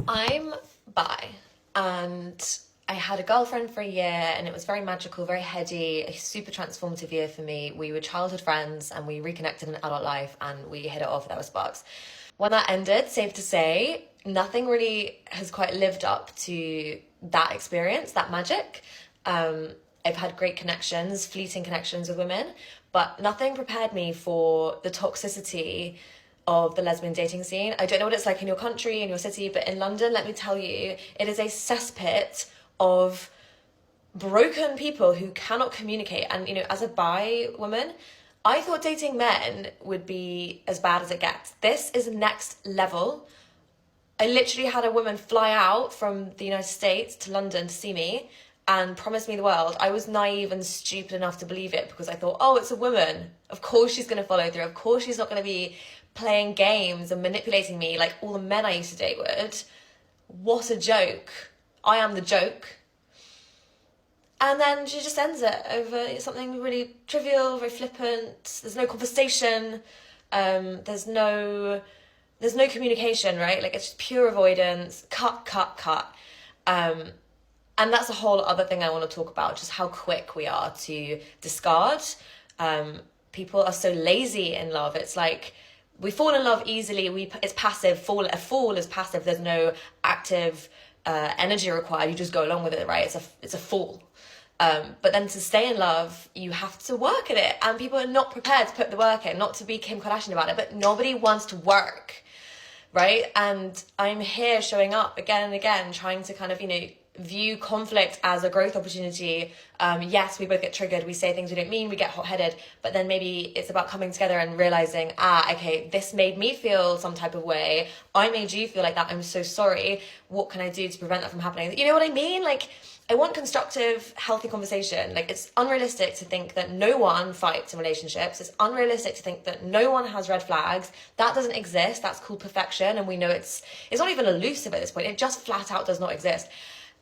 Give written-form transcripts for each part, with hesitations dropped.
I'm bi, and I had a girlfriend for a year, and it was very magical, very heady, a super transformative year for me. We were childhood friends and we reconnected in adult life and we hit it off. There were sparks. When that ended, safe to say, nothing really has quite lived up to that experience, that magic. I've had great connections, fleeting connections with women, but nothing prepared me for the toxicity of the lesbian dating scene. I don't know what it's like in your country, in your city, but in London, let me tell you, it is a cesspit of broken people who cannot communicate. And, you know, as a bi woman, I thought dating men would be as bad as it gets. This is next level. I literally had a woman fly out from the United States to London to see me and promise me the world. I was naive and stupid enough to believe it because I thought, oh, it's a woman. Of course she's going to follow through. Of course she's not going to be playing games and manipulating me like all the men I used to date would. What a joke. I am the joke. And then she just ends it over something really trivial, very flippant. There's no conversation. There's no communication, right? Like, it's just pure avoidance. Cut. And that's a whole other thing I want to talk about, just how quick we are to discard. People are so lazy in love. It's like we fall in love easily. It's passive. A fall is passive. There's no active energy required. You just go along with it, right? It's a fall. But then to stay in love, you have to work at it. And people are not prepared to put the work in, not to be Kim Kardashian about it, but nobody wants to work, right? And I'm here showing up again and again, trying to kind of, you know, view conflict as a growth opportunity. Yes, we both get triggered, we say things we don't mean, we get hot-headed, but then maybe it's about coming together and realizing, okay, this made me feel some type of way, I made you feel like that, I'm so sorry, what can I do to prevent that from happening? You know what I mean? Like, I want constructive, healthy conversation. Like, it's unrealistic to think that no one fights in relationships. It's unrealistic to think that no one has red flags. That doesn't exist. That's called perfection, and we know it's not even elusive at this point. It just flat out does not exist.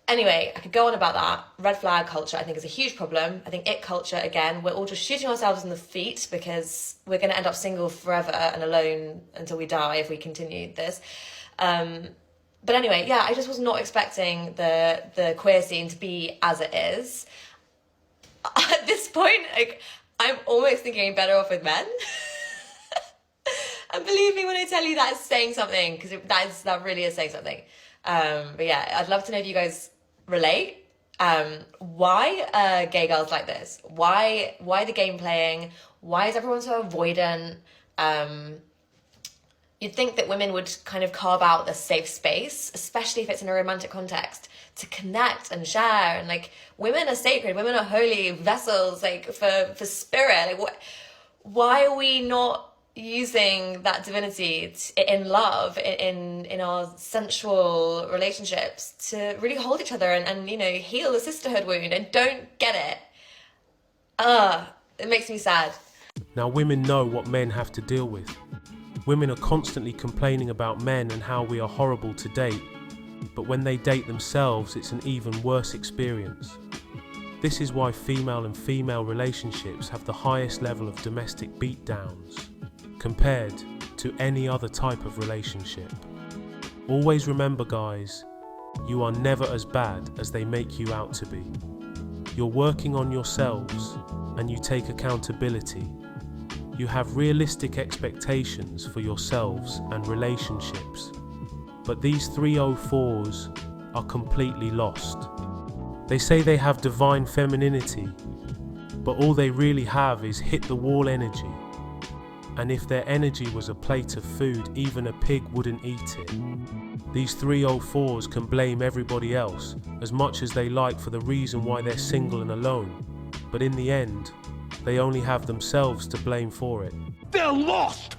Anyway, I could go on about that. Red flag culture, I think, is a huge problem. I think it culture, again, we're all just shooting ourselves in the feet because we're going to end up single forever and alone until we die if we continue this. But anyway, yeah, I just was not expecting the queer scene to be as it is. At this point, like, I'm almost thinking I'm better off with men. And believe me when I tell you that is saying something, because that really is saying something. But yeah, I'd love to know if you guys relate. Why are gay girls like this? Why the game playing? Why is everyone so avoidant? You'd think that women would kind of carve out a safe space, especially if it's in a romantic context, to connect and share. And like, women are sacred, women are holy vessels, like for spirit. Like, why are we not using that divinity in love, in our sensual relationships, to really hold each other and you know, heal the sisterhood wound? I don't get it. It makes me sad. Now, women know what men have to deal with. Women are constantly complaining about men and how we are horrible to date, but when they date themselves, it's an even worse experience. This is why female and female relationships have the highest level of domestic beatdowns compared to any other type of relationship. Always remember, guys, you are never as bad as they make you out to be. You're working on yourselves and you take accountability. You have realistic expectations for yourselves and relationships. But these 304s are completely lost. They say they have divine femininity, but all they really have is hit the wall energy. And if their energy was a plate of food, even a pig wouldn't eat it. These 304s can blame everybody else as much as they like for the reason why they're single and alone. But in the end, they only have themselves to blame for it. They're lost!